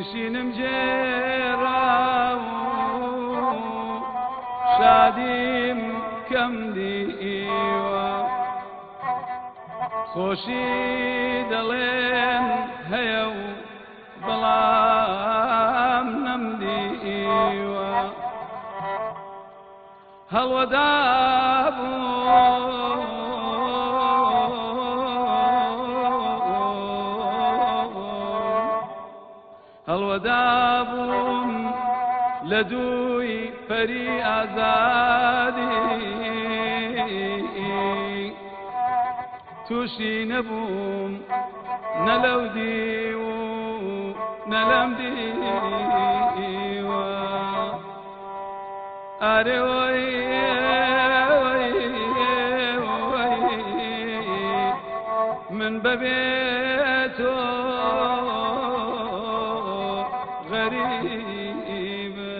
شینم جێراو شادیم کەم دیوە خۆشی دەڵێن هەیە و بەڵام نەمدیوە هەڵوەدابووم لە دووی پەری ئازادی تووشی نەبووم نە لەو دی و نە لەم دیوە ئارێ وەی من بەبێ تۆ غەریبە